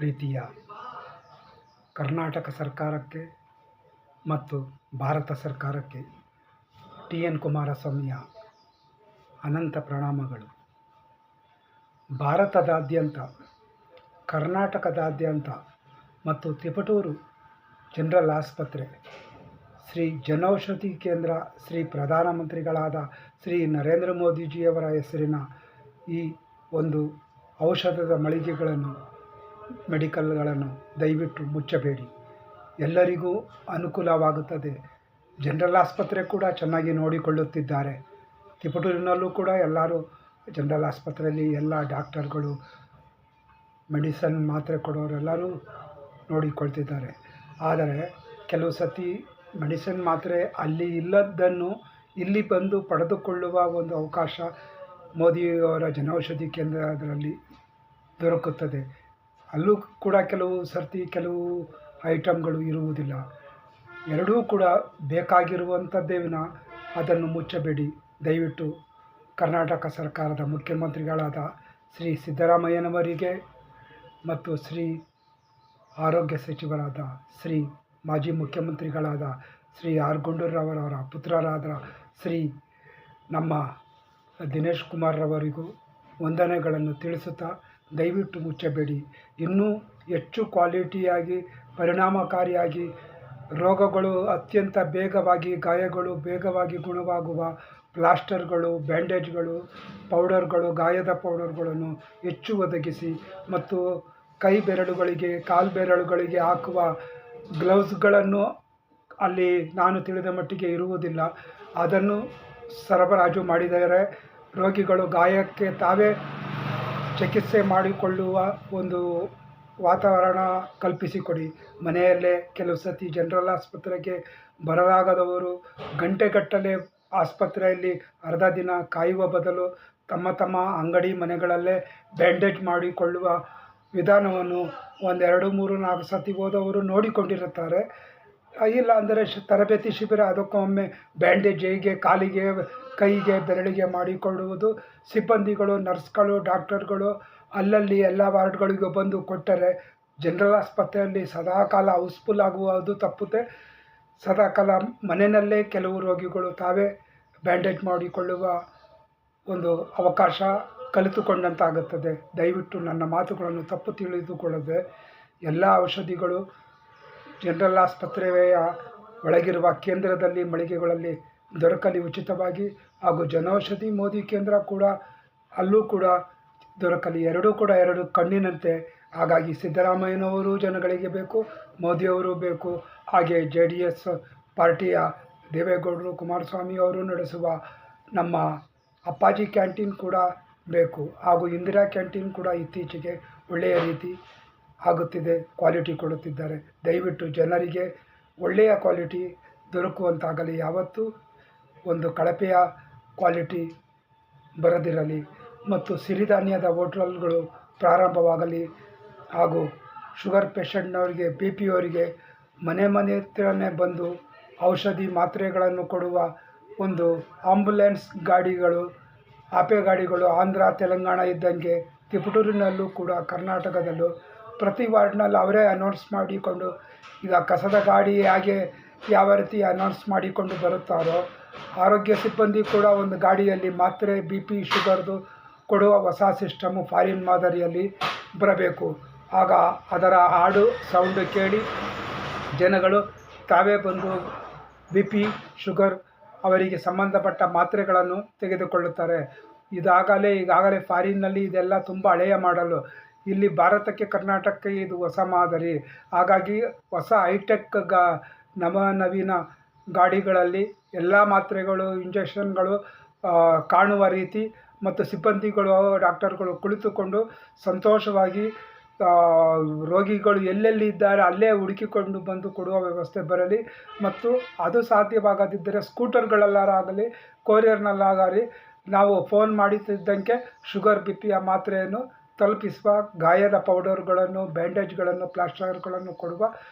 ಪ್ರೀತಿಯ ಕರ್ನಾಟಕ ಸರ್ಕಾರಕ್ಕೆ ಮತ್ತು ಭಾರತ ಸರ್ಕಾರಕ್ಕೆ ಟಿ.ಎನ್. ಕುಮಾರಸ್ವಾಮಿಯ ಅನಂತ ಪ್ರಣಾಮಗಳು. ಭಾರತದಾದ್ಯಂತ, ಕರ್ನಾಟಕದಾದ್ಯಂತ ಮತ್ತು ತಿಪಟೂರು ಜನರಲ್ ಆಸ್ಪತ್ರೆ, ಶ್ರೀ ಜನೌಷಧಿ ಕೇಂದ್ರ, ಶ್ರೀ ಪ್ರಧಾನಮಂತ್ರಿಗಳಾದ ಶ್ರೀ ನರೇಂದ್ರ ಮೋದಿಜಿಯವರ ಹೆಸರಿನ ಈ ಒಂದು ಔಷಧದ ಮಳಿಗೆಗಳನ್ನು, ಮೆಡಿಕಲ್ಗಳನ್ನು ದಯವಿಟ್ಟು ಮುಚ್ಚಬೇಡಿ. ಎಲ್ಲರಿಗೂ ಅನುಕೂಲವಾಗುತ್ತದೆ. ಜನರಲ್ ಆಸ್ಪತ್ರೆ ಕೂಡ ಚೆನ್ನಾಗಿ ನೋಡಿಕೊಳ್ಳುತ್ತಿದ್ದಾರೆ. ತಿಪಟೂರಿನಲ್ಲೂ ಕೂಡ ಎಲ್ಲರೂ ಜನರಲ್ ಆಸ್ಪತ್ರೆಯಲ್ಲಿ ಎಲ್ಲ ಡಾಕ್ಟರ್ಗಳು, ಮೆಡಿಸನ್ ಮಾತ್ರೆ ಕೊಡೋರೆಲ್ಲರೂ ನೋಡಿಕೊಳ್ತಿದ್ದಾರೆ. ಆದರೆ ಕೆಲವು ಸತಿ ಮೆಡಿಸಿನ್ ಮಾತ್ರೆ ಅಲ್ಲಿ ಇಲ್ಲದ್ದನ್ನು ಇಲ್ಲಿ ಬಂದು ಪಡೆದುಕೊಳ್ಳುವ ಒಂದು ಅವಕಾಶ ಮೋದಿಯವರ ಜನೌಷಧಿ ಕೇಂದ್ರದಲ್ಲಿ ದೊರಕುತ್ತದೆ. ಅಲ್ಲೂ ಕೂಡ ಕೆಲವು ಸರ್ತಿ ಕೆಲವು ಐಟಮ್ಗಳು ಇರುವುದಿಲ್ಲ. ಎರಡೂ ಕೂಡ ಬೇಕಾಗಿರುವಂಥದ್ದೇ ವಿನಃ ಅದನ್ನು ಮುಚ್ಚಬೇಡಿ. ದಯವಿಟ್ಟು ಕರ್ನಾಟಕ ಸರ್ಕಾರದ ಮುಖ್ಯಮಂತ್ರಿಗಳಾದ ಶ್ರೀ ಸಿದ್ದರಾಮಯ್ಯನವರಿಗೆ ಮತ್ತು ಶ್ರೀ ಆರೋಗ್ಯ ಸಚಿವರಾದ ಶ್ರೀ ಮಾಜಿ ಮುಖ್ಯಮಂತ್ರಿಗಳಾದ ಶ್ರೀ ಆರ್. ಗುಂಡೂರಾವ್ರವರ ಪುತ್ರರಾದ ಶ್ರೀ ನಮ್ಮ ದಿನೇಶ್ ಕುಮಾರ್ರವರಿಗೂ ವಂದನೆಗಳನ್ನು ತಿಳಿಸುತ್ತಾ, ದಯವಿಟ್ಟು ಮುಚ್ಚಬೇಡಿ. ಇನ್ನೂ ಹೆಚ್ಚು ಕ್ವಾಲಿಟಿಯಾಗಿ, ಪರಿಣಾಮಕಾರಿಯಾಗಿ, ರೋಗಗಳು ಅತ್ಯಂತ ಬೇಗವಾಗಿ, ಗಾಯಗಳು ಬೇಗವಾಗಿ ಗುಣವಾಗುವ ಪ್ಲಾಸ್ಟರ್ಗಳು, ಬ್ಯಾಂಡೇಜ್ಗಳು, ಪೌಡರ್ಗಳು, ಗಾಯದ ಪೌಡರ್ಗಳನ್ನು ಹೆಚ್ಚು ಒದಗಿಸಿ ಮತ್ತು ಕೈ ಬೆರಳುಗಳಿಗೆ, ಕಾಲು ಬೆರಳುಗಳಿಗೆ ಹಾಕುವ ಗ್ಲೌಸ್ಗಳನ್ನು ಅಲ್ಲಿ ನಾನು ತಿಳಿದ ಮಟ್ಟಿಗೆ ಇರುವುದಿಲ್ಲ. ಅದನ್ನು ಸರಬರಾಜು ಮಾಡಿದರೆ ರೋಗಿಗಳು ಗಾಯಕ್ಕೆ ತಾವೇ ಚಿಕಿತ್ಸೆ ಮಾಡಿಕೊಳ್ಳುವ ಒಂದು ವಾತಾವರಣ ಕಲ್ಪಿಸಿಕೊಡಿ. ಮನೆಯಲ್ಲೇ ಕೆಲವು ಸತಿ ಜನರಲ್ ಆಸ್ಪತ್ರೆಗೆ ಬರಲಾಗದವರು ಗಂಟೆಗಟ್ಟಲೆ ಆಸ್ಪತ್ರೆಯಲ್ಲಿ ಅರ್ಧ ದಿನ ಕಾಯುವ ಬದಲು ತಮ್ಮ ತಮ್ಮ ಅಂಗಡಿ ಮನೆಗಳಲ್ಲೇ ಬ್ಯಾಂಡೇಜ್ ಮಾಡಿಕೊಳ್ಳುವ ವಿಧಾನವನ್ನು 1, 2, 3, 4 ಸತಿ ಹೋದವರು ನೋಡಿಕೊಂಡಿರುತ್ತಾರೆ. ಇಲ್ಲ ಅಂದರೆ ತರಬೇತಿ ಶಿಬಿರ, ಅದಕ್ಕೊಮ್ಮೆ ಬ್ಯಾಂಡೇಜ್ ಹೇಗೆ ಕಾಲಿಗೆ, ಕೈಗೆ, ಬೆರಳಿಗೆ ಮಾಡಿಕೊಳ್ಳುವುದು ಸಿಬ್ಬಂದಿಗಳು, ನರ್ಸ್ಗಳು, ಡಾಕ್ಟರ್ಗಳು ಅಲ್ಲಲ್ಲಿ ಎಲ್ಲ ವಾರ್ಡ್ಗಳಿಗೂ ಬಂದು ಕೊಟ್ಟರೆ ಜನರಲ್ ಆಸ್ಪತ್ರೆಯಲ್ಲಿ ಸದಾಕಾಲ ಹೌಸ್ಫುಲ್ ಆಗುವುದು ತಪ್ಪುತ್ತೆ. ಸದಾಕಾಲ ಮನೆಯಲ್ಲೇ ಕೆಲವು ರೋಗಿಗಳು ತಾವೇ ಬ್ಯಾಂಡೇಜ್ ಮಾಡಿಕೊಳ್ಳುವ ಒಂದು ಅವಕಾಶ ಕಲಿತುಕೊಂಡಂತಾಗುತ್ತದೆ. ದಯವಿಟ್ಟು ನನ್ನ ಮಾತುಗಳನ್ನು ತಪ್ಪು ತಿಳಿದುಕೊಳ್ಳದೆ ಎಲ್ಲ ಔಷಧಿಗಳು ಜನರಲ್ ಆಸ್ಪತ್ರೆಯ ಒಳಗಿರುವ ಕೇಂದ್ರದಲ್ಲಿ, ಮಳಿಗೆಗಳಲ್ಲಿ ದೊರಕಲಿ ಉಚಿತವಾಗಿ. ಹಾಗೂ ಜನೌಷಧಿ ಮೋದಿ ಕೇಂದ್ರ ಕೂಡ ಅಲ್ಲೂ ಕೂಡ ದೊರಕಲಿ. ಎರಡೂ ಕೂಡ ಎರಡು ಕಣ್ಣಿನಂತೆ. ಹಾಗಾಗಿ ಸಿದ್ದರಾಮಯ್ಯನವರು ಜನಗಳಿಗೆ ಬೇಕು, ಮೋದಿಯವರು ಬೇಕು. ಹಾಗೆ JDS ಪಾರ್ಟಿಯ ದೇವೇಗೌಡರು, ಕುಮಾರಸ್ವಾಮಿಯವರು ನಡೆಸುವ ನಮ್ಮ ಅಪ್ಪಾಜಿ ಕ್ಯಾಂಟೀನ್ ಕೂಡ ಬೇಕು. ಹಾಗೂ ಇಂದಿರಾ ಕ್ಯಾಂಟೀನ್ ಕೂಡ ಇತ್ತೀಚೆಗೆ ಒಳ್ಳೆಯ ರೀತಿ ಆಗುತ್ತಿದೆ, ಕ್ವಾಲಿಟಿ ಕೊಡುತ್ತಿದ್ದಾರೆ. ದಯವಿಟ್ಟು ಜನರಿಗೆ ಒಳ್ಳೆಯ ಕ್ವಾಲಿಟಿ ದೊರಕುವಂತಾಗಲಿ. ಯಾವತ್ತೂ ಒಂದು ಕಳಪೆಯ ಕ್ವಾಲಿಟಿ ಬರದಿರಲಿ. ಮತ್ತು ಸಿರಿಧಾನ್ಯದ ಹೋಟೆಲ್ಗಳು ಪ್ರಾರಂಭವಾಗಲಿ. ಹಾಗೂ ಶುಗರ್ ಪೇಷಂಟ್ನವರಿಗೆ, BP ಅವರಿಗೆ ಮನೆ ಹತ್ರನೇ ಬಂದು ಔಷಧಿ ಮಾತ್ರೆಗಳನ್ನು ಕೊಡುವ ಒಂದು ಆಂಬುಲೆನ್ಸ್ ಗಾಡಿಗಳು, ಆಪೆ ಗಾಡಿಗಳು ಆಂಧ್ರ ತೆಲಂಗಾಣ ಇದ್ದಂಗೆ ತಿಪಟೂರಿನಲ್ಲೂ ಕೂಡ, ಕರ್ನಾಟಕದಲ್ಲೂ ಪ್ರತಿ ವಾರ್ಡ್ನಲ್ಲಿ ಅವರೇ ಅನೌನ್ಸ್ ಮಾಡಿಕೊಂಡು, ಈಗ ಕಸದ ಗಾಡಿ ಹಾಗೆ ಯಾವ ರೀತಿ ಅನೌನ್ಸ್ ಮಾಡಿಕೊಂಡು ಬರುತ್ತಾರೋ, ಆರೋಗ್ಯ ಸಿಬ್ಬಂದಿ ಕೂಡ ಒಂದು ಗಾಡಿಯಲ್ಲಿ ಮಾತ್ರೆ BP ಶುಗರ್ದು ಕೊಡುವ ಹೊಸ ಸಿಸ್ಟಮು ಫಾರಿನ್ ಮಾದರಿಯಲ್ಲಿ ಬರಬೇಕು. ಆಗ ಅದರ ಹಾಡು ಸೌಂಡು ಕೇಳಿ ಜನಗಳು ತಾವೇ ಬಂದು BP ಶುಗರ್ ಅವರಿಗೆ ಸಂಬಂಧಪಟ್ಟ ಮಾತ್ರೆಗಳನ್ನು ತೆಗೆದುಕೊಳ್ಳುತ್ತಾರೆ. ಈಗಾಗಲೇ ಫಾರಿನ್ನಲ್ಲಿ ಇದೆಲ್ಲ ತುಂಬ ಹಳೆಯ ಮಾಡಲು. ಇಲ್ಲಿ ಭಾರತಕ್ಕೆ, ಕರ್ನಾಟಕಕ್ಕೆ ಇದು ಹೊಸ ಮಾದರಿ. ಹಾಗಾಗಿ ಹೊಸ ಹೈಟೆಕ್ ನವನವೀನ ಗಾಡಿಗಳಲ್ಲಿ ಎಲ್ಲ ಮಾತ್ರೆಗಳು, ಇಂಜೆಕ್ಷನ್ಗಳು ಕಾಣುವ ರೀತಿ ಮತ್ತು ಸಿಬ್ಬಂದಿಗಳು, ಡಾಕ್ಟರ್ಗಳು ಕುಳಿತುಕೊಂಡು ಸಂತೋಷವಾಗಿ ರೋಗಿಗಳು ಎಲ್ಲೆಲ್ಲಿ ಇದ್ದಾರೆ ಅಲ್ಲೇ ಹುಡುಕಿಕೊಂಡು ಬಂದು ಕೊಡುವ ವ್ಯವಸ್ಥೆ ಬರಲಿ. ಮತ್ತು ಅದು ಸಾಧ್ಯವಾಗದಿದ್ದರೆ ಸ್ಕೂಟರ್ಗಳಲ್ಲಾಗಲಿ, ಕೊರಿಯರ್ನಲ್ಲಾಗಲಿ ನಾವು ಫೋನ್ ಮಾಡುತ್ತಿದ್ದಂಗೆ ಶುಗರ್ BPಯ ಮಾತ್ರೆಯನ್ನು ತಲುಪಿಸುವ, ಗಾಯದ ಪೌಡರ್ಗಳನ್ನು, ಬ್ಯಾಂಡೇಜ್ಗಳನ್ನು, ಪ್ಲಾಸ್ಟರ್ಗಳನ್ನು ಕೊಡುವ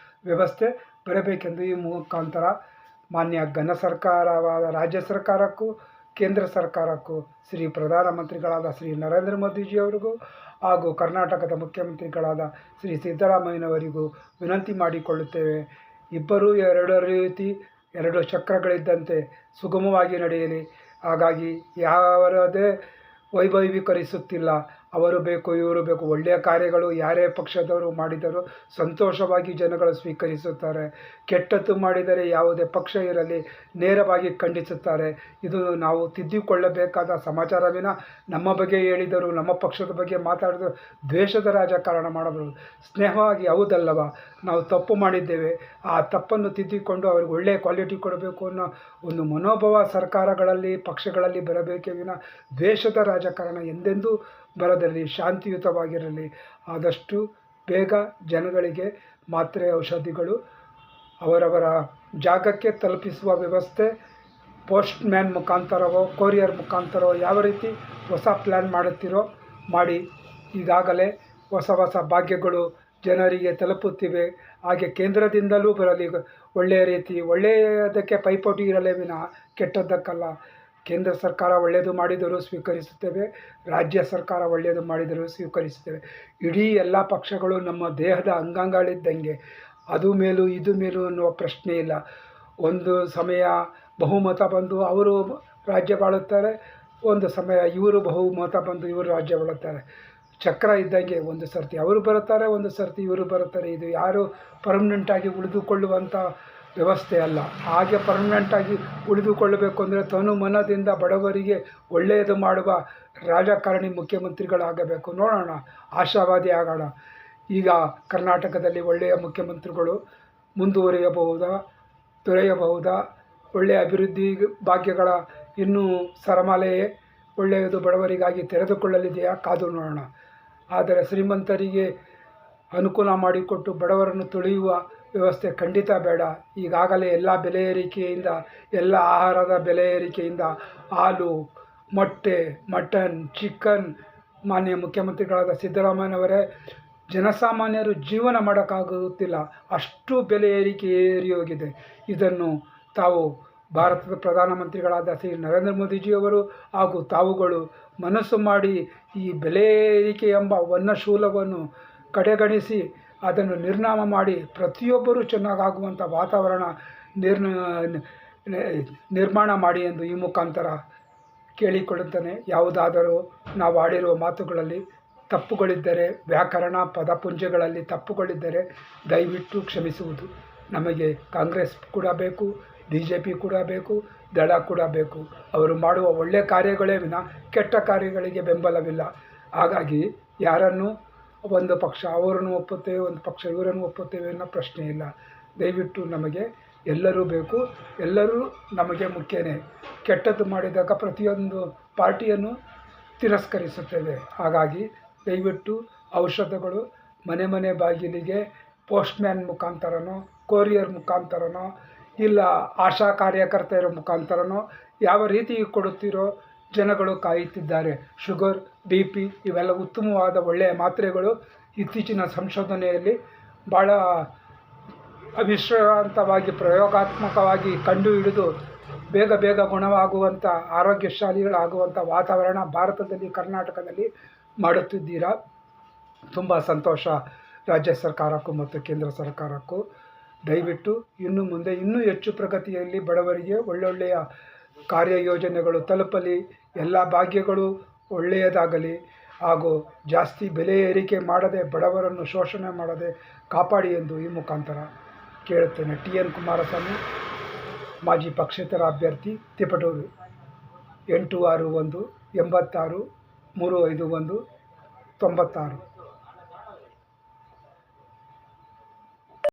ವ್ಯವಸ್ಥೆ ಬರಬೇಕೆಂದು ಈ ಮುಖಾಂತರ ಮಾನ್ಯ ಘನ ಸರ್ಕಾರವಾದ ರಾಜ್ಯ ಸರ್ಕಾರಕ್ಕೂ, ಕೇಂದ್ರ ಸರ್ಕಾರಕ್ಕೂ ಶ್ರೀ ಪ್ರಧಾನಮಂತ್ರಿಗಳಾದ ಶ್ರೀ ನರೇಂದ್ರ ಮೋದಿಜಿಯವರಿಗೂ ಹಾಗೂ ಕರ್ನಾಟಕದ ಮುಖ್ಯಮಂತ್ರಿಗಳಾದ ಶ್ರೀ ಸಿದ್ದರಾಮಯ್ಯನವರಿಗೂ ವಿನಂತಿ ಮಾಡಿಕೊಳ್ಳುತ್ತೇವೆ. ಇಬ್ಬರೂ ಎರಡು ಚಕ್ರಗಳಿದ್ದಂತೆ ಸುಗಮವಾಗಿ ನಡೆಯಲಿ. ಹಾಗಾಗಿ ಯಾರದೇ ವೈಭವೀಕರಿಸುತ್ತಿಲ್ಲ. ಅವರು ಬೇಕು ಇವರು ಬೇಕು. ಒಳ್ಳೆಯ ಕಾರ್ಯಗಳು ಯಾರೇ ಪಕ್ಷದವರು ಮಾಡಿದರೂ ಸಂತೋಷವಾಗಿ ಜನಗಳು ಸ್ವೀಕರಿಸುತ್ತಾರೆ. ಕೆಟ್ಟದ್ದು ಮಾಡಿದರೆ ಯಾವುದೇ ಪಕ್ಷ ಇರಲಿ ನೇರವಾಗಿ ಖಂಡಿಸುತ್ತಾರೆ. ಇದು ನಾವು ತಿದ್ದಿಕೊಳ್ಳಬೇಕಾದ ಸಮಾಚಾರವಿನ ನಮ್ಮ ಬಗ್ಗೆ ಹೇಳಿದರು, ನಮ್ಮ ಪಕ್ಷದ ಬಗ್ಗೆ ಮಾತಾಡಿದರು ದ್ವೇಷದ ರಾಜಕಾರಣ ಮಾಡಬಹುದು. ಸ್ನೇಹವಾಗಿ ಹೌದಲ್ಲವ, ನಾವು ತಪ್ಪು ಮಾಡಿದ್ದೇವೆ, ಆ ತಪ್ಪನ್ನು ತಿದ್ದಿಕೊಂಡು ಅವ್ರಿಗೆ ಒಳ್ಳೆಯ ಕ್ವಾಲಿಟಿ ಕೊಡಬೇಕು ಅನ್ನೋ ಒಂದು ಮನೋಭಾವ ಸರ್ಕಾರಗಳಲ್ಲಿ ಪಕ್ಷಗಳಲ್ಲಿ ಬರಬೇಕೇ ವಿನ ದ್ವೇಷದ ರಾಜಕಾರಣ ಎಂದೆಂದೂ ಬರದಿರಲಿ, ಶಾಂತಿಯುತವಾಗಿರಲಿ. ಆದಷ್ಟು ಬೇಗ ಜನಗಳಿಗೆ ಮಾತ್ರೆ ಔಷಧಿಗಳು ಅವರವರ ಜಾಗಕ್ಕೆ ತಲುಪಿಸುವ ವ್ಯವಸ್ಥೆ ಪೋಸ್ಟ್ ಮ್ಯಾನ್ ಮುಖಾಂತರವೋ ಕೊರಿಯರ್ ಮುಖಾಂತರವೋ ಯಾವ ರೀತಿ ಹೊಸ ಪ್ಲ್ಯಾನ್ ಮಾಡುತ್ತೀರೋ ಮಾಡಿ. ಈಗಾಗಲೇ ಹೊಸ ಭಾಗ್ಯಗಳು ಜನರಿಗೆ ತಲುಪುತ್ತಿವೆ. ಹಾಗೆ ಕೇಂದ್ರದಿಂದಲೂ ಬರಲಿ ಒಳ್ಳೆಯ ರೀತಿ. ಒಳ್ಳೆಯದಕ್ಕೆ ಪೈಪೋಟಿ ಇರಲೇ ವಿನ ಕೆಟ್ಟದ್ದಕ್ಕಲ್ಲ. ಕೇಂದ್ರ ಸರ್ಕಾರ ಒಳ್ಳೆಯದು ಮಾಡಿದರೂ ಸ್ವೀಕರಿಸುತ್ತೇವೆ, ರಾಜ್ಯ ಸರ್ಕಾರ ಒಳ್ಳೆಯದು ಮಾಡಿದರೂ ಸ್ವೀಕರಿಸುತ್ತೇವೆ. ಇಡೀ ಎಲ್ಲ ಪಕ್ಷಗಳು ನಮ್ಮ ದೇಹದ ಅಂಗಾಂಗಗಳಿದ್ದಂಗೆ. ಅದು ಮೇಲೂ ಇದು ಮೇಲೂ ಅನ್ನುವ ಪ್ರಶ್ನೆ ಇಲ್ಲ. ಒಂದು ಸಮಯ ಬಹುಮತ ಬಂದು ಅವರು ರಾಜ್ಯ ಬಾಳುತ್ತಾರೆ, ಒಂದು ಸಮಯ ಇವರು ಬಹುಮತ ಬಂದು ಇವರು ರಾಜ್ಯ ಬಾಳುತ್ತಾರೆ. ಚಕ್ರ ಇದ್ದಂಗೆ, ಒಂದು ಸರ್ತಿ ಅವರು ಬರುತ್ತಾರೆ, ಒಂದು ಸರ್ತಿ ಇವರು ಬರುತ್ತಾರೆ. ಇದು ಯಾರು ಪರ್ಮನೆಂಟಾಗಿ ಉಳಿದುಕೊಳ್ಳುವಂಥ ವ್ಯವಸ್ಥೆ ಅಲ್ಲ. ಹಾಗೆ ಪರ್ಮನೆಂಟಾಗಿ ಉಳಿದುಕೊಳ್ಳಬೇಕು ಅಂದರೆ ತನು ಮನದಿಂದ ಬಡವರಿಗೆ ಒಳ್ಳೆಯದು ಮಾಡುವ ರಾಜಕಾರಣಿ ಮುಖ್ಯಮಂತ್ರಿಗಳಾಗಬೇಕು. ನೋಡೋಣ, ಆಶಾವಾದಿ ಆಗೋಣ. ಈಗ ಕರ್ನಾಟಕದಲ್ಲಿ ಒಳ್ಳೆಯ ಮುಖ್ಯಮಂತ್ರಿಗಳು ದೊರೆಯಬಹುದಾ? ಒಳ್ಳೆಯ ಅಭಿವೃದ್ಧಿ ಭಾಗ್ಯಗಳ ಇನ್ನೂ ಸರಮಾಲೆಯೇ ಒಳ್ಳೆಯದು ಬಡವರಿಗಾಗಿ ತೆರೆದುಕೊಳ್ಳಲಿದೆಯಾ? ಕಾದು ನೋಡೋಣ. ಆದರೆ ಶ್ರೀಮಂತರಿಗೆ ಅನುಕೂಲ ಮಾಡಿಕೊಟ್ಟು ಬಡವರನ್ನು ತುಳಿಯುವ ವ್ಯವಸ್ಥೆ ಖಂಡಿತ ಬೇಡ. ಈಗಾಗಲೇ ಎಲ್ಲ ಬೆಲೆ ಏರಿಕೆಯಿಂದ, ಎಲ್ಲ ಆಹಾರದ ಬೆಲೆ ಏರಿಕೆಯಿಂದ ಹಾಲು, ಮೊಟ್ಟೆ, ಮಟನ್, ಚಿಕನ್, ಮಾನ್ಯ ಮುಖ್ಯಮಂತ್ರಿಗಳಾದ ಸಿದ್ದರಾಮಯ್ಯನವರೇ ಜನಸಾಮಾನ್ಯರು ಜೀವನ ಮಾಡೋಕ್ಕಾಗುತ್ತಿಲ್ಲ, ಅಷ್ಟು ಬೆಲೆ ಏರಿ ಹೋಗಿದೆ. ಇದನ್ನು ತಾವು ಭಾರತದ ಪ್ರಧಾನಮಂತ್ರಿಗಳಾದ ಶ್ರೀ ನರೇಂದ್ರ ಮೋದಿಜಿಯವರು ಹಾಗೂ ತಾವುಗಳು ಮನಸ್ಸು ಮಾಡಿ ಈ ಬೆಲೆ ಏರಿಕೆ ಎಂಬ ವನ್ನಶೂಲವನ್ನು ಕಡೆಗಣಿಸಿ ಅದನ್ನು ನಿರ್ನಾಮ ಮಾಡಿ ಪ್ರತಿಯೊಬ್ಬರೂ ಚೆನ್ನಾಗಾಗುವಂಥ ವಾತಾವರಣ ನಿರ್ಮಾಣ ಮಾಡಿ ಎಂದು ಈ ಮುಖಾಂತರ ಕೇಳಿಕೊಳ್ಳುತ್ತಾನೆ. ಯಾವುದಾದರೂ ನಾವು ಆಡಿರುವ ಮಾತುಗಳಲ್ಲಿ ತಪ್ಪುಗಳಿದ್ದರೆ, ವ್ಯಾಕರಣ ಪದಪುಂಜಗಳಲ್ಲಿ ತಪ್ಪುಗಳಿದ್ದರೆ ದಯವಿಟ್ಟು ಕ್ಷಮಿಸುವುದು. ನಮಗೆ ಕಾಂಗ್ರೆಸ್ ಕೂಡ ಬೇಕು, BJP ಕೂಡ ಬೇಕು, ದಳ ಕೂಡ ಬೇಕು. ಅವರು ಮಾಡುವ ಒಳ್ಳೆಯ ಕಾರ್ಯಗಳೇ ವಿನ ಕೆಟ್ಟ ಕಾರ್ಯಗಳಿಗೆ ಬೆಂಬಲವಿಲ್ಲ. ಹಾಗಾಗಿ ಯಾರನ್ನು ಒಂದು ಪಕ್ಷ ಅವರನ್ನು ಒಪ್ಪುತ್ತೇವೆ, ಒಂದು ಪಕ್ಷ ಇವರನ್ನು ಒಪ್ಪುತ್ತೇವೆ ಅನ್ನೋ ಪ್ರಶ್ನೆ ಇಲ್ಲ. ದಯವಿಟ್ಟು ನಮಗೆ ಎಲ್ಲರೂ ಬೇಕು, ಎಲ್ಲರೂ ನಮಗೆ ಮುಖ್ಯನೇ. ಕೆಟ್ಟದ್ದು ಮಾಡಿದಾಗ ಪ್ರತಿಯೊಂದು ಪಾರ್ಟಿಯನ್ನು ತಿರಸ್ಕರಿಸುತ್ತೇವೆ. ಹಾಗಾಗಿ ದಯವಿಟ್ಟು ಔಷಧಗಳು ಮನೆ ಬಾಗಿಲಿಗೆ ಪೋಸ್ಟ್ಮ್ಯಾನ್ ಮುಖಾಂತರನೋ ಕೊರಿಯರ್ ಮುಖಾಂತರನೋ ಇಲ್ಲ ಆಶಾ ಕಾರ್ಯಕರ್ತೆಯರ ಮುಖಾಂತರನೋ ಯಾವ ರೀತಿ ಕೊಡುತ್ತೀರೋ ಜನಗಳು ಕಾಯುತ್ತಿದ್ದಾರೆ. ಶುಗರ್, BP ಇವೆಲ್ಲ ಉತ್ತಮವಾದ ಒಳ್ಳೆಯ ಮಾತ್ರೆಗಳು ಇತ್ತೀಚಿನ ಸಂಶೋಧನೆಯಲ್ಲಿ ಭಾಳ ಅವಿಶ್ರಾಂತವಾಗಿ ಪ್ರಯೋಗಾತ್ಮಕವಾಗಿ ಕಂಡು ಹಿಡಿದು ಬೇಗ ಗುಣವಾಗುವಂಥ ಆರೋಗ್ಯಶಾಲಿಗಳಾಗುವಂಥ ವಾತಾವರಣ ಭಾರತದಲ್ಲಿ ಕರ್ನಾಟಕದಲ್ಲಿ ಮಾಡುತ್ತಿದ್ದೀರಾ. ತುಂಬ ಸಂತೋಷ ರಾಜ್ಯ ಸರ್ಕಾರಕ್ಕೂ ಮತ್ತು ಕೇಂದ್ರ ಸರ್ಕಾರಕ್ಕೂ. ದಯವಿಟ್ಟು ಇನ್ನು ಮುಂದೆ ಇನ್ನೂ ಹೆಚ್ಚು ಪ್ರಗತಿಯಲ್ಲಿ ಬಡವರಿಗೆ ಒಳ್ಳೊಳ್ಳೆಯ ಕಾರ್ಯಯೋಜನೆಗಳು ತಲುಪಲಿ, ಎಲ್ಲ ಭಾಗ್ಯಗಳು ಒಳ್ಳೆಯದಾಗಲಿ ಹಾಗೂ ಜಾಸ್ತಿ ಬೆಲೆ ಏರಿಕೆ ಮಾಡದೆ ಬಡವರನ್ನು ಶೋಷಣೆ ಮಾಡದೆ ಕಾಪಾಡಿ ಎಂದು ಈ ಮುಖಾಂತರ ಕೇಳುತ್ತೇನೆ. TN ಕುಮಾರಸ್ವಾಮಿ, ಮಾಜಿ ಪಕ್ಷೇತರ ಅಭ್ಯರ್ಥಿ, ತಿಪಟೂರು. 861 86 351 96.